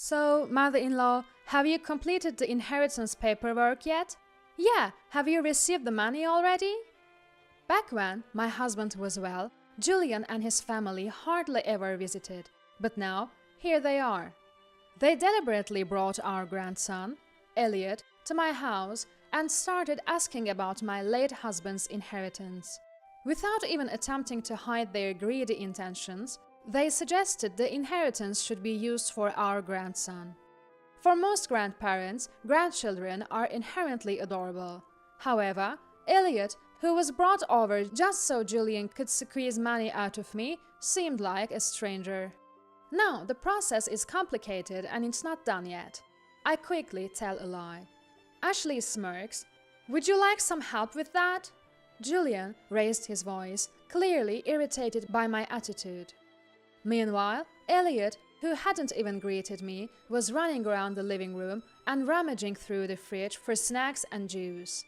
So, mother-in-law, have you completed the inheritance paperwork yet? Yeah, have you received the money already? Back when my husband was well, Julian and his family hardly ever visited. But now, here they are. They deliberately brought our grandson, Elliot, to my house and started asking about my late husband's inheritance. Without even attempting to hide their greedy intentions, they suggested the inheritance should be used for our grandson. For most grandparents, grandchildren are inherently adorable. However, Elliot, who was brought over just so Julian could squeeze money out of me, seemed like a stranger. No, the process is complicated and it's not done yet. I quickly tell a lie. Ashley smirks. Would you like some help with that? Julian raised his voice, clearly irritated by my attitude. Meanwhile, Elliot, who hadn't even greeted me, was running around the living room and rummaging through the fridge for snacks and juice.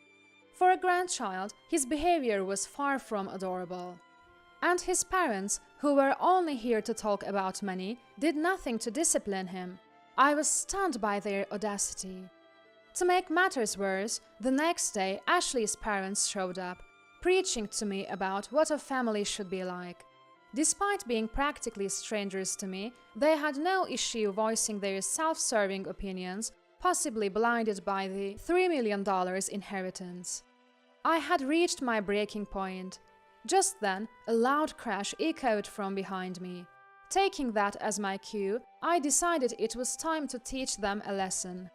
For a grandchild, his behavior was far from adorable. And his parents, who were only here to talk about money, did nothing to discipline him. I was stunned by their audacity. To make matters worse, the next day Ashley's parents showed up, preaching to me about what a family should be like. Despite being practically strangers to me, they had no issue voicing their self-serving opinions, possibly blinded by the $3 million inheritance. I had reached my breaking point. Just then, a loud crash echoed from behind me. Taking that as my cue, I decided it was time to teach them a lesson.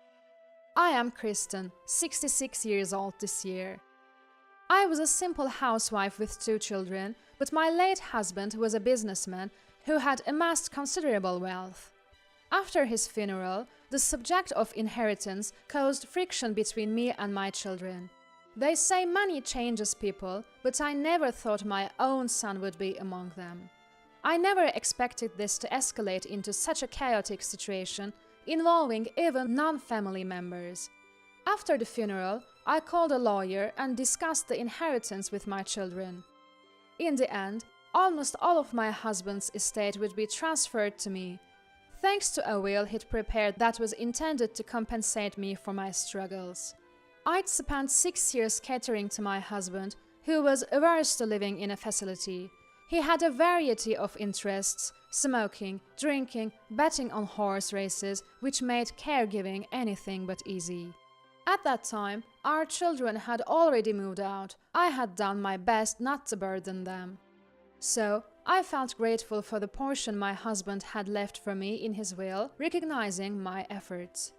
I am Kristen, 66 years old this year. I was a simple housewife with 2 children, but my late husband was a businessman who had amassed considerable wealth. After his funeral, the subject of inheritance caused friction between me and my children. They say money changes people, but I never thought my own son would be among them. I never expected this to escalate into such a chaotic situation, involving even non-family members. After the funeral, I called a lawyer and discussed the inheritance with my children. In the end, almost all of my husband's estate would be transferred to me, thanks to a will he'd prepared that was intended to compensate me for my struggles. I'd spent 6 years catering to my husband, who was averse to living in a facility. He had a variety of interests: smoking, drinking, betting on horse races, which made caregiving anything but easy. At that time, our children had already moved out. I had done my best not to burden them. So, I felt grateful for the portion my husband had left for me in his will, recognizing my efforts.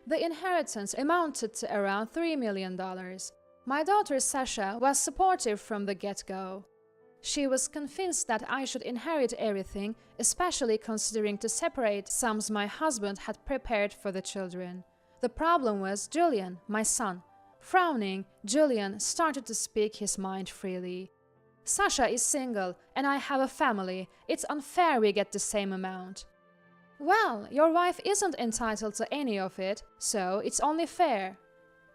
The inheritance amounted to around $3 million. My daughter Sasha was supportive from the get-go. She was convinced that I should inherit everything, especially considering to separate sums my husband had prepared for the children. The problem was Julian, my son. Frowning, Julian started to speak his mind freely. Sasha is single, and I have a family. It's unfair we get the same amount. Well, your wife isn't entitled to any of it, so it's only fair.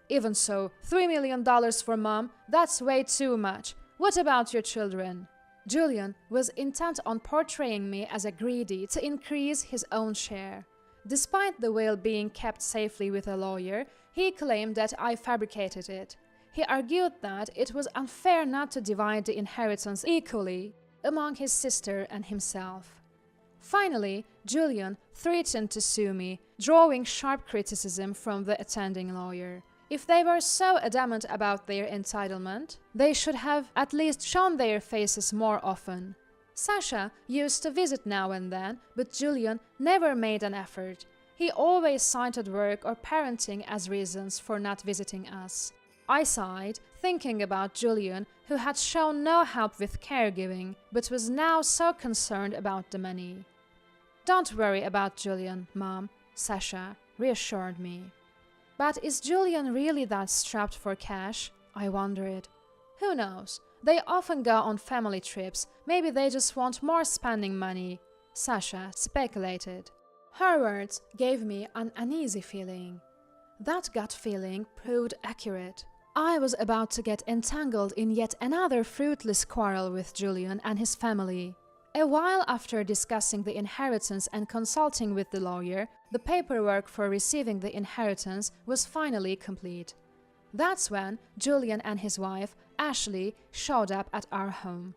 Even so, $3 million for mom, that's way too much. What about your children? Julian was intent on portraying me as a greedy to increase his own share. Despite the will being kept safely with a lawyer, he claimed that I fabricated it. He argued that it was unfair not to divide the inheritance equally among his sister and himself. Finally, Julian threatened to sue me, drawing sharp criticism from the attending lawyer. If they were so adamant about their entitlement, they should have at least shown their faces more often. Sasha used to visit now and then, but Julian never made an effort. He always cited work or parenting as reasons for not visiting us. I sighed, thinking about Julian, who had shown no help with caregiving, but was now so concerned about the money. Don't worry about Julian, Mom, Sasha reassured me. But is Julian really that strapped for cash? I wondered. Who knows? They often go on family trips. Maybe they just want more spending money, Sasha speculated. Her words gave me an uneasy feeling. That gut feeling proved accurate. I was about to get entangled in yet another fruitless quarrel with Julian and his family. A while after discussing the inheritance and consulting with the lawyer, the paperwork for receiving the inheritance was finally complete. That's when Julian and his wife, Ashley, showed up at our home.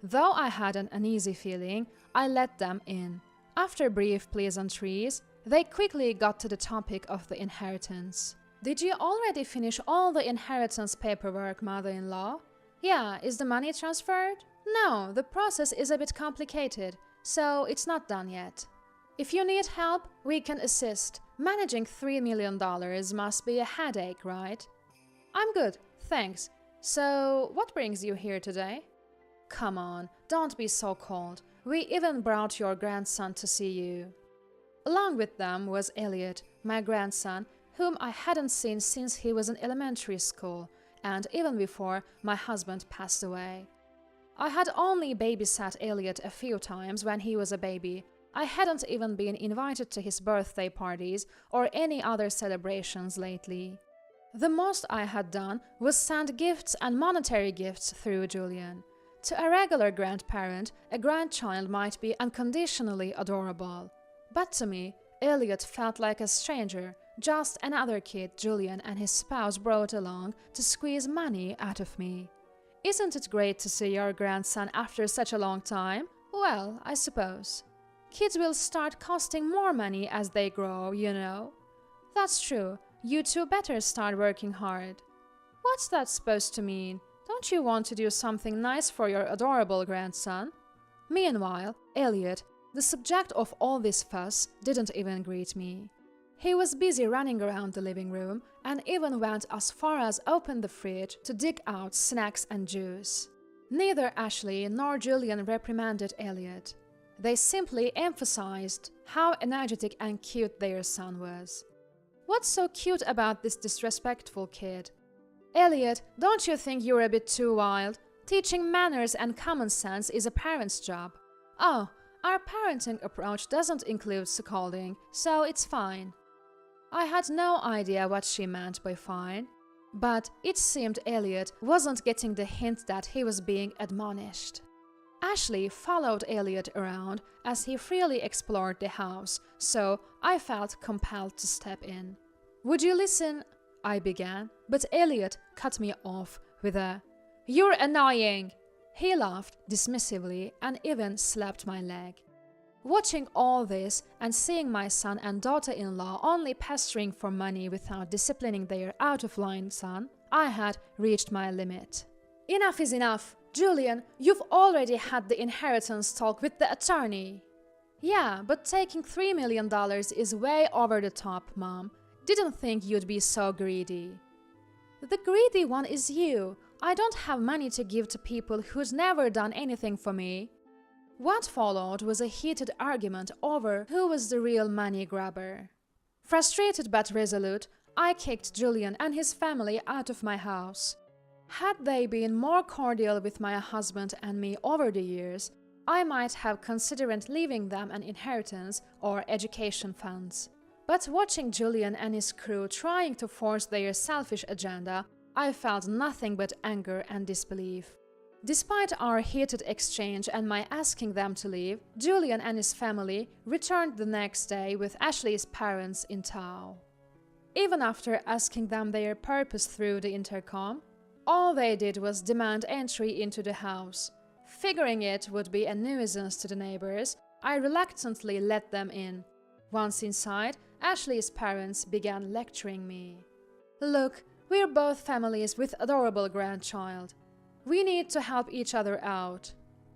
Though I had an uneasy feeling, I let them in. After brief pleasantries, they quickly got to the topic of the inheritance. "Did you already finish all the inheritance paperwork, mother-in-law?" "Yeah, is the money transferred?" "No, the process is a bit complicated, so it's not done yet." "If you need help, we can assist. Managing $3 million must be a headache, right?" "I'm good, thanks. So, what brings you here today?" "Come on, don't be so cold. We even brought your grandson to see you." Along with them was Elliot, my grandson, whom I hadn't seen since he was in elementary school, and even before my husband passed away. I had only babysat Elliot a few times when he was a baby. I hadn't even been invited to his birthday parties or any other celebrations lately. The most I had done was send gifts and monetary gifts through Julian. To a regular grandparent, a grandchild might be unconditionally adorable. But to me, Elliot felt like a stranger, just another kid Julian and his spouse brought along to squeeze money out of me. "Isn't it great to see your grandson after such a long time?" "Well, I suppose. Kids will start costing more money as they grow, you know." "That's true. You two better start working hard." "What's that supposed to mean? Don't you want to do something nice for your adorable grandson?" Meanwhile, Elliot, the subject of all this fuss, didn't even greet me. He was busy running around the living room and even went as far as open the fridge to dig out snacks and juice. Neither Ashley nor Julian reprimanded Elliot. They simply emphasized how energetic and cute their son was. "What's so cute about this disrespectful kid?" "Elliot, don't you think you're a bit too wild? Teaching manners and common sense is a parent's job." "Oh, our parenting approach doesn't include scolding, so it's fine." I had no idea what she meant by fine, but it seemed Elliot wasn't getting the hint that he was being admonished. Ashley followed Elliot around as he freely explored the house, so I felt compelled to step in. "Would you listen?" I began, but Elliot cut me off with a, "You're annoying!" He laughed dismissively and even slapped my leg. Watching all this and seeing my son and daughter-in-law only pestering for money without disciplining their out-of-line son, I had reached my limit. "Enough is enough! Julian, you've already had the inheritance talk with the attorney." "Yeah, but taking $3 million is way over the top, Mom. Didn't think you'd be so greedy." "The greedy one is you. I don't have money to give to people who'd never done anything for me." What followed was a heated argument over who was the real money grabber. Frustrated but resolute, I kicked Julian and his family out of my house. Had they been more cordial with my husband and me over the years, I might have considered leaving them an inheritance or education funds. But watching Julian and his crew trying to force their selfish agenda, I felt nothing but anger and disbelief. Despite our heated exchange and my asking them to leave, Julian and his family returned the next day with Ashley's parents in tow. Even after asking them their purpose through the intercom, all they did was demand entry into the house. Figuring it would be a nuisance to the neighbors, I reluctantly let them in. Once inside, Ashley's parents began lecturing me. "Look, we're both families with adorable grandchild. We need to help each other out."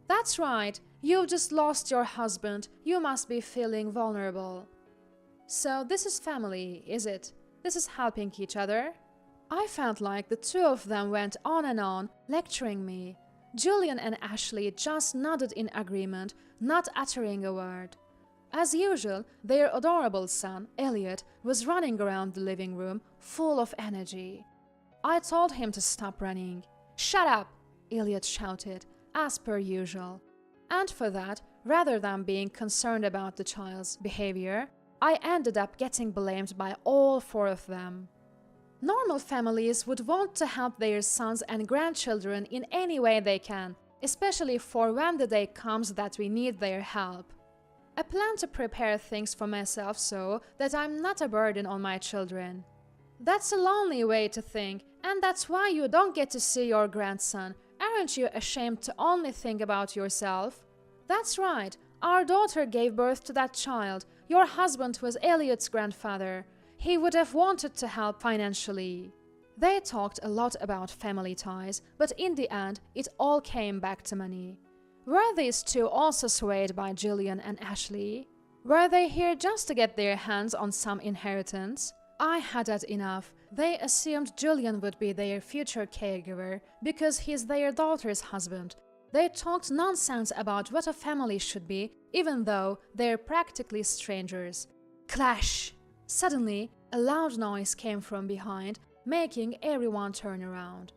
"That's right, you've just lost your husband, you must be feeling vulnerable." "So this is family, is it? This is helping each other?" I felt like the two of them went on and on, lecturing me. Julian and Ashley just nodded in agreement, not uttering a word. As usual, their adorable son, Elliot, was running around the living room, full of energy. I told him to stop running. "Shut up!" Elliot shouted, as per usual. And for that, rather than being concerned about the child's behavior, I ended up getting blamed by all four of them. Normal families would want to help their sons and grandchildren in any way they can, especially for when the day comes that we need their help. I plan to prepare things for myself so that I'm not a burden on my children. That's a lonely way to think, and that's why you don't get to see your grandson. Aren't you ashamed to only think about yourself? That's right. Our daughter gave birth to that child. Your husband was Elliot's grandfather. He would have wanted to help financially. They talked a lot about family ties, but in the end, it all came back to money. Were these two also swayed by Julian and Ashley? Were they here just to get their hands on some inheritance? I had had enough. They assumed Julian would be their future caregiver because he's their daughter's husband. They talked nonsense about what a family should be, even though they're practically strangers. Clash! Suddenly, a loud noise came from behind, making everyone turn around.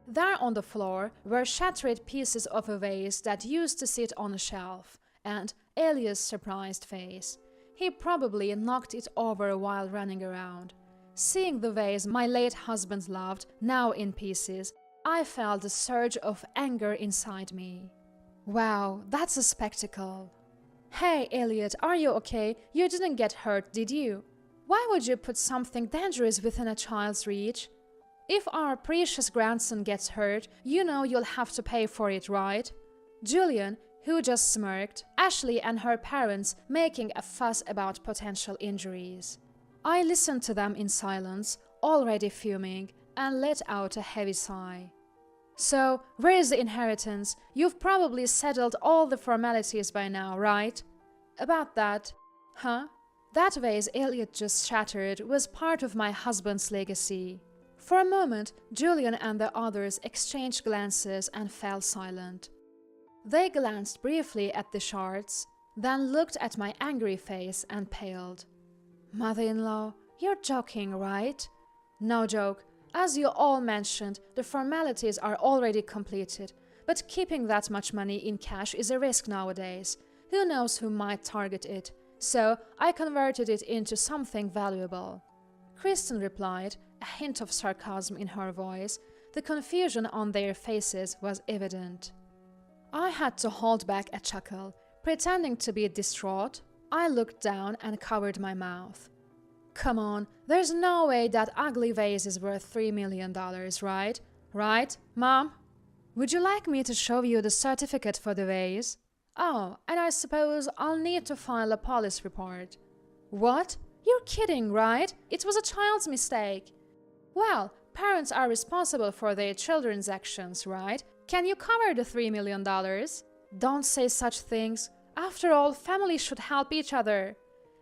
There on the floor were shattered pieces of a vase that used to sit on a shelf, and Eliot's surprised face. He probably knocked it over while running around. Seeing the vase my late husband loved, now in pieces, I felt a surge of anger inside me. Wow, that's a spectacle. Hey, Elliot, are you okay? You didn't get hurt, did you? Why would you put something dangerous within a child's reach? If our precious grandson gets hurt, you know you'll have to pay for it, right? Julian, who just smirked, Ashley and her parents making a fuss about potential injuries. I listened to them in silence, already fuming, and let out a heavy sigh. So, where is the inheritance? You've probably settled all the formalities by now, right? About that, huh? That vase Elliot just shattered was part of my husband's legacy. For a moment, Julian and the others exchanged glances and fell silent. They glanced briefly at the shards, then looked at my angry face and paled. Mother-in-law, you're joking, right? No joke. As you all mentioned, the formalities are already completed, but keeping that much money in cash is a risk nowadays. Who knows who might target it? So I converted it into something valuable. Kristen replied, a hint of sarcasm in her voice. The confusion on their faces was evident. I had to hold back a chuckle. Pretending to be distraught, I looked down and covered my mouth. Come on, there's no way that ugly vase is worth $3 million, right? Right, Mom? Would you like me to show you the certificate for the vase? Oh, and I suppose I'll need to file a police report. What? You're kidding, right? It was a child's mistake. Well, parents are responsible for their children's actions, right? Can you cover the $3 million? Don't say such things. After all, families should help each other.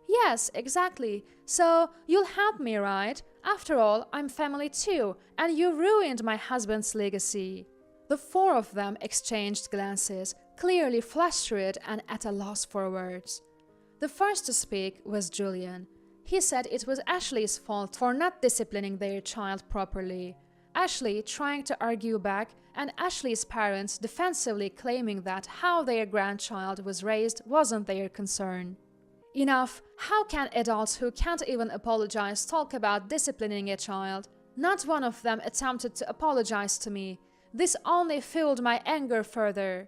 Yes, exactly. So, you'll help me, right? After all, I'm family too, and you ruined my husband's legacy. The four of them exchanged glances, clearly flustered and at a loss for words. The first to speak was Julian. He said it was Ashley's fault for not disciplining their child properly. Ashley trying to argue back, and Ashley's parents defensively claiming that how their grandchild was raised wasn't their concern. Enough! How can adults who can't even apologize talk about disciplining a child? Not one of them attempted to apologize to me. This only fueled my anger further.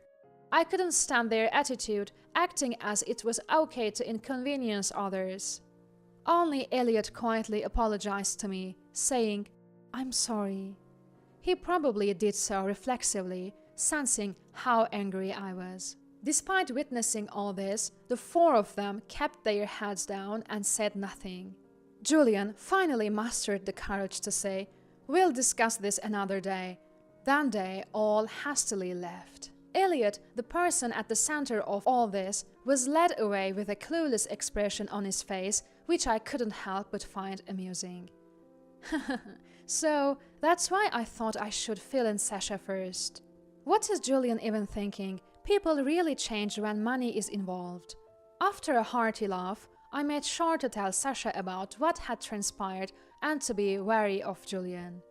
I couldn't stand their attitude, acting as it was okay to inconvenience others. Only Elliot quietly apologized to me, saying, "I'm sorry." He probably did so reflexively, sensing how angry I was. Despite witnessing all this, the four of them kept their heads down and said nothing. Julian finally mustered the courage to say, "We'll discuss this another day." Then they all hastily left. Elliot, the person at the center of all this, was led away with a clueless expression on his face, which I couldn't help but find amusing. So, that's why I thought I should fill in Sasha first. What is Julian even thinking? People really change when money is involved. After a hearty laugh, I made sure to tell Sasha about what had transpired and to be wary of Julian.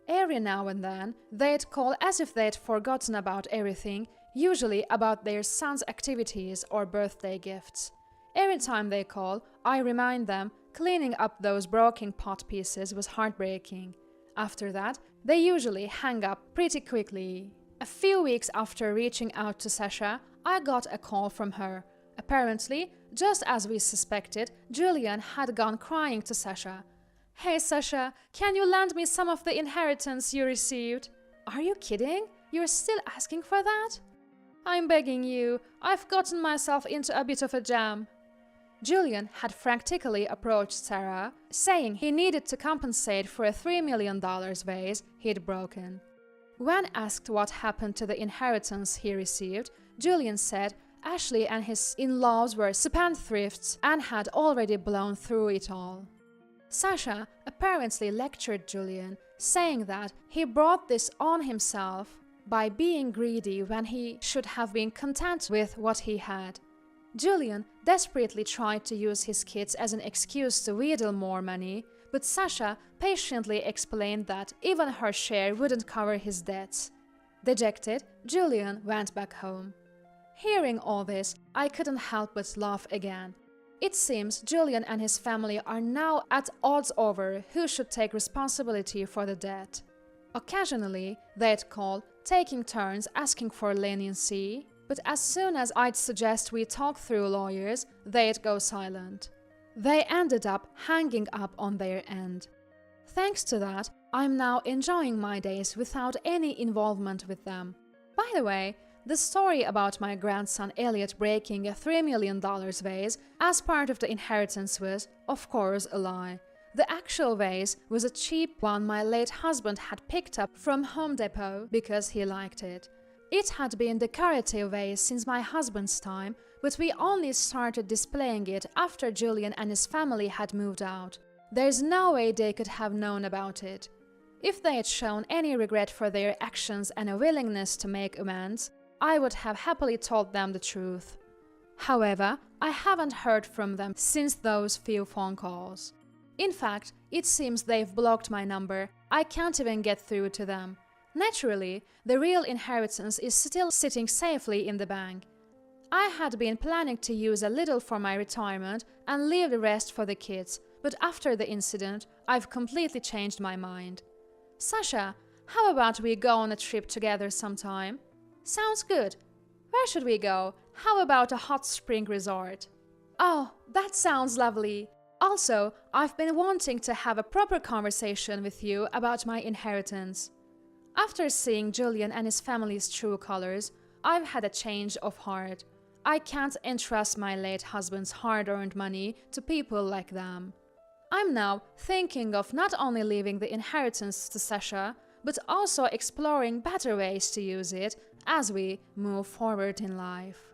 Every now and then, they'd call as if they'd forgotten about everything, usually about their son's activities or birthday gifts. Every time they call, I remind them cleaning up those broken pot pieces was heartbreaking. After that, they usually hang up pretty quickly. A few weeks after reaching out to Sasha, I got a call from her. Apparently, just as we suspected, Julian had gone crying to Sasha. "Hey Sasha, can you lend me some of the inheritance you received?" "Are you kidding? You're still asking for that?" "I'm begging you. I've gotten myself into a bit of a jam." Julian had frantically approached Sarah, saying he needed to compensate for a $3 million vase he'd broken. When asked what happened to the inheritance he received, Julian said Ashley and his in-laws were spendthrifts and had already blown through it all. Sasha apparently lectured Julian, saying that he brought this on himself by being greedy when he should have been content with what he had. Julian desperately tried to use his kids as an excuse to wheedle more money, but Sasha patiently explained that even her share wouldn't cover his debts. Dejected, Julian went back home. Hearing all this, I couldn't help but laugh again. It seems Julian and his family are now at odds over who should take responsibility for the debt. Occasionally, they'd call, taking turns asking for leniency, but as soon as I'd suggest we talk through lawyers, they'd go silent. They ended up hanging up on their end. Thanks to that, I'm now enjoying my days without any involvement with them. By the way, the story about my grandson Elliot breaking a $3 million vase as part of the inheritance was, of course, a lie. The actual vase was a cheap one my late husband had picked up from Home Depot because he liked it. It had been a decorative vase since my husband's time, but we only started displaying it after Julian and his family had moved out. There's no way they could have known about it. If they had shown any regret for their actions and a willingness to make amends, I would have happily told them the truth. However, I haven't heard from them since those few phone calls. In fact, it seems they've blocked my number. I can't even get through to them. Naturally, the real inheritance is still sitting safely in the bank. I had been planning to use a little for my retirement and leave the rest for the kids, but after the incident, I've completely changed my mind. Sasha, how about we go on a trip together sometime? Sounds good. Where should we go? How about a hot spring resort? Oh, that sounds lovely. Also, I've been wanting to have a proper conversation with you about my inheritance. After seeing Julian and his family's true colors, I've had a change of heart. I can't entrust my late husband's hard-earned money to people like them. I'm now thinking of not only leaving the inheritance to Sasha, but also exploring better ways to use it as we move forward in life.